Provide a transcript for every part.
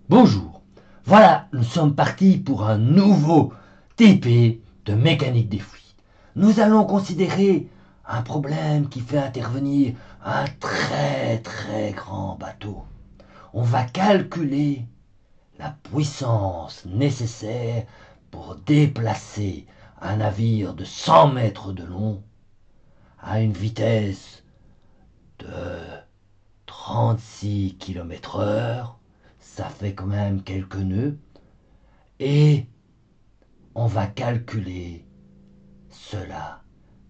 Bonjour, voilà, nous sommes partis pour un nouveau TP de mécanique des fluides. Nous allons considérer un problème qui fait intervenir un très grand bateau. On va calculer la puissance nécessaire pour déplacer un navire de 100 mètres de long à une vitesse de 36 km/h. Ça fait quand même quelques nœuds. Et on va calculer cela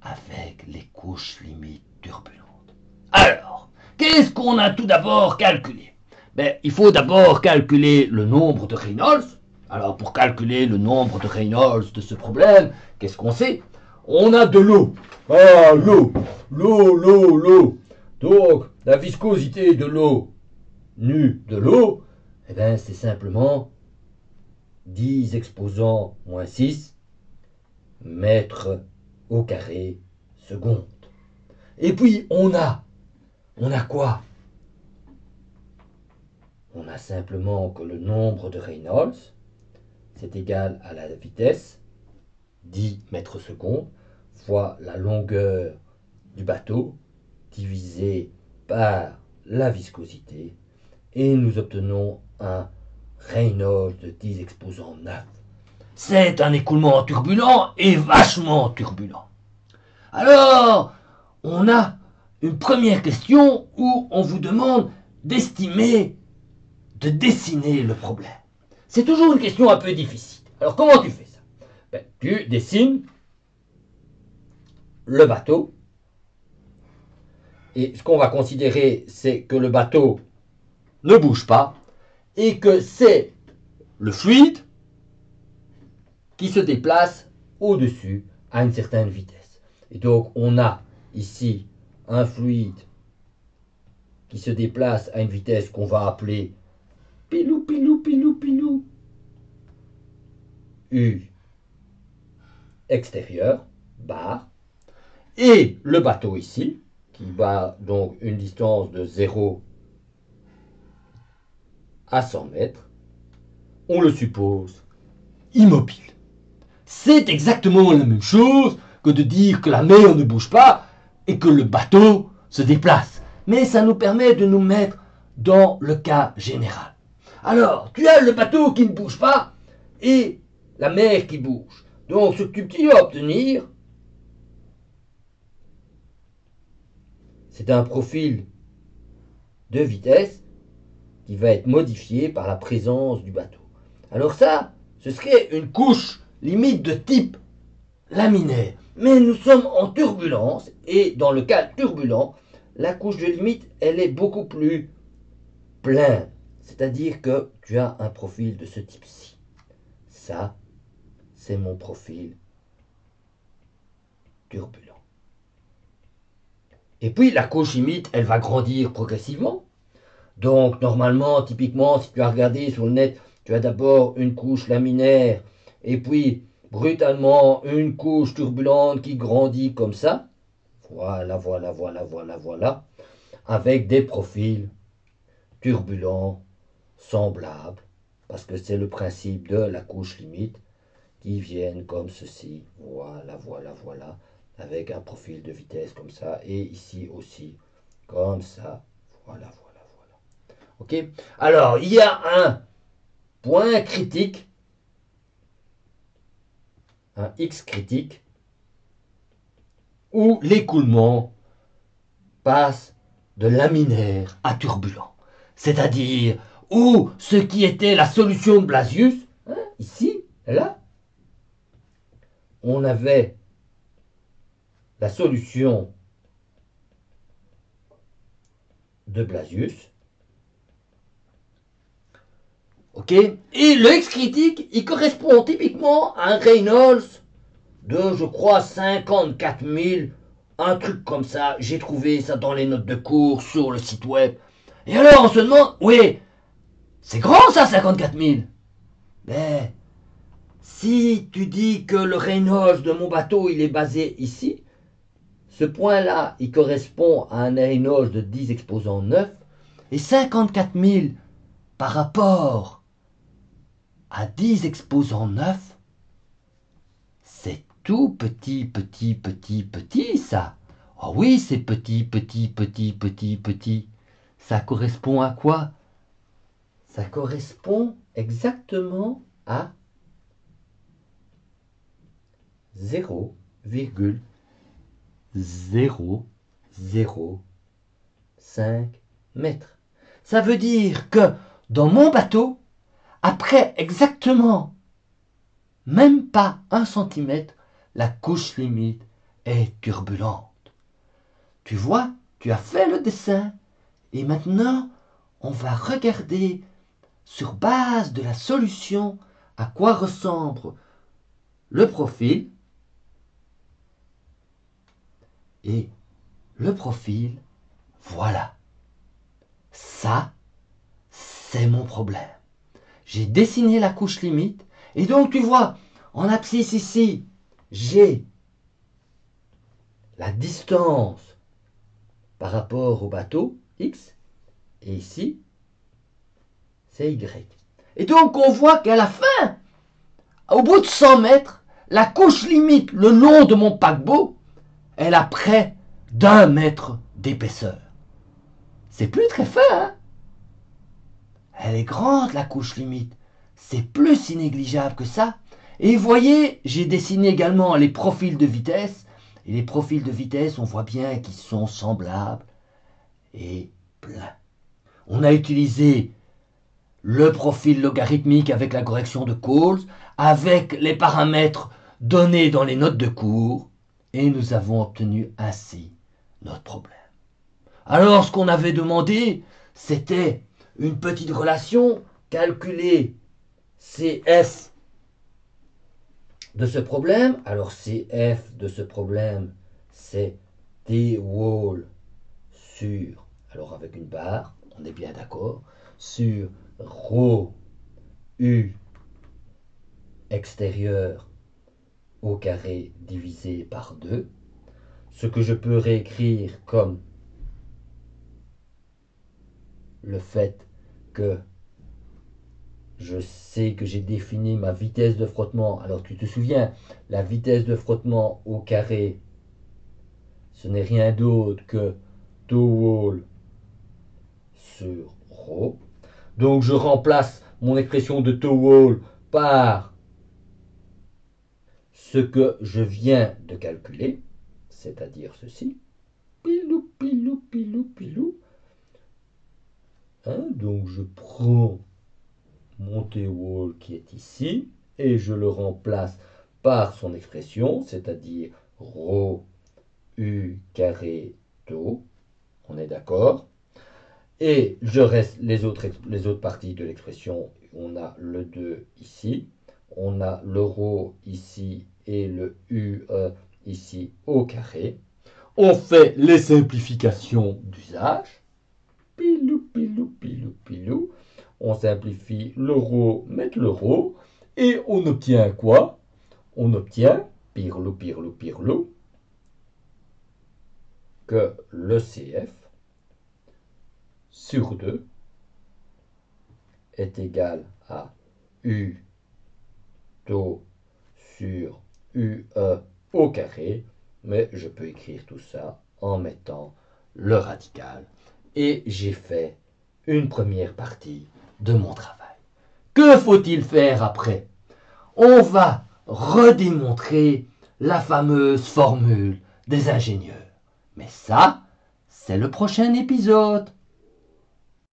avec les couches limites turbulentes. Alors, qu'est-ce qu'on a tout d'abord calculé? Il faut d'abord calculer le nombre de Reynolds. Alors, pour calculer le nombre de Reynolds de ce problème, qu'est-ce qu'on sait? On a de l'eau. Ah, l'eau. Donc, la viscosité de l'eau nue de l'eau, c'est simplement 10 exposant moins 6 mètres au carré seconde. Et puis on a quoi? On a simplement que le nombre de Reynolds, c'est égal à la vitesse, 10 mètres secondes, fois la longueur du bateau, divisé par la viscosité, et nous obtenons un Reynolds de 10 exposant 9. C'est un écoulement turbulent et vachement turbulent. Alors, on a une première question où on vous demande d'estimer, de dessiner le problème. C'est toujours une question un peu difficile. Alors, comment tu fais ça? Tu dessines le bateau. Et ce qu'on va considérer, c'est que le bateau ne bouge pas et que c'est le fluide qui se déplace au-dessus à une certaine vitesse. Et donc, on a ici un fluide qui se déplace à une vitesse qu'on va appeler pilou, U extérieur, bar, et le bateau ici, qui va donc une distance de 0 à 100 mètres, on le suppose immobile. C'est exactement la même chose que de dire que la mer ne bouge pas et que le bateau se déplace. Mais ça nous permet de nous mettre dans le cas général. Alors, tu as le bateau qui ne bouge pas et la mer qui bouge. Donc, ce que tu vas obtenir, c'est un profil de vitesse qui va être modifié par la présence du bateau. Alors ça, ce serait une couche limite de type laminaire. Mais nous sommes en turbulence et dans le cas turbulent, la couche de limite, elle est beaucoup plus pleine. C'est-à-dire que tu as un profil de ce type-ci. Ça, c'est mon profil turbulent. Et puis la couche limite, elle va grandir progressivement. Donc normalement, typiquement, si tu as regardé sur le net, tu as d'abord une couche laminaire et puis brutalement une couche turbulente qui grandit comme ça. Voilà, avec des profils turbulents semblables, parce que c'est le principe de la couche limite, qui viennent comme ceci. Voilà, avec un profil de vitesse comme ça, et ici aussi, comme ça. Voilà. Ok? Alors, il y a un point critique, un X critique, où l'écoulement passe de laminaire à turbulent. C'est-à-dire où ce qui était la solution de Blasius, ici, là, on avait la solution de Blasius. Ok? Et le X critique, il correspond typiquement à un Reynolds de, je crois, 54 000, un truc comme ça. J'ai trouvé ça dans les notes de cours sur le site web. Et alors, on se demande, oui, c'est grand ça, 54 000. Mais si tu dis que le Reynolds de mon bateau, il est basé ici, ce point-là, il correspond à un Reynolds de 10 exposant 9, et 54 000 par rapport à 10 exposants 9, c'est tout petit, petit, petit, petit, ça. Oh oui, c'est petit, petit, petit, petit, petit. Ça correspond à quoi? Ça correspond exactement à 0,005 mètres. Ça veut dire que dans mon bateau, après exactement même pas 1 centimètre, la couche limite est turbulente. Tu vois, tu as fait le dessin et maintenant on va regarder sur base de la solution à quoi ressemble le profil. Et le profil, voilà. Ça, c'est mon problème. J'ai dessiné la couche limite. Et donc, tu vois, en abscisse ici, j'ai la distance par rapport au bateau, X. Et ici, c'est Y. Et donc, on voit qu'à la fin, au bout de 100 mètres, la couche limite le long de mon paquebot, elle a près d'1 mètre d'épaisseur. C'est plus très fin, hein? Elle est grande, la couche limite. C'est plus si négligeable que ça. Et vous voyez, j'ai dessiné également les profils de vitesse. Et les profils de vitesse, on voit bien qu'ils sont semblables et pleins. On a utilisé le profil logarithmique avec la correction de Coles, avec les paramètres donnés dans les notes de cours, et nous avons obtenu ainsi notre problème. Alors, ce qu'on avait demandé, c'était une petite relation, calculer CF de ce problème. Alors, CF de ce problème, c'est T wall sur, alors avec une barre, on est bien d'accord, sur ρ U extérieur au carré divisé par 2, ce que je peux réécrire comme le fait que je sais que j'ai défini ma vitesse de frottement. Alors tu te souviens, la vitesse de frottement au carré, ce n'est rien d'autre que tau wall sur ρ. Donc je remplace mon expression de tau wall par ce que je viens de calculer, c'est-à-dire ceci. Pilou, pilou, pilou, pilou. Hein, donc je prends mon T wall qui est ici et je le remplace par son expression, c'est-à-dire ρ U carré tau. On est d'accord? Et je reste les autres parties de l'expression. On a le 2 ici, on a le ρ ici et le UE ici au carré. On fait les simplifications d'usage. Pilou, pilou, pilou, pilou. On simplifie le ρ, mettre le ρ. Et on obtient quoi? On obtient, pirlou, pirlou, pirlou, que le CF sur 2 est égal à U tau sur UE au carré, mais je peux écrire tout ça en mettant le radical. Et j'ai fait une première partie de mon travail. Que faut-il faire après? On va redémontrer la fameuse formule des ingénieurs. Mais ça, c'est le prochain épisode.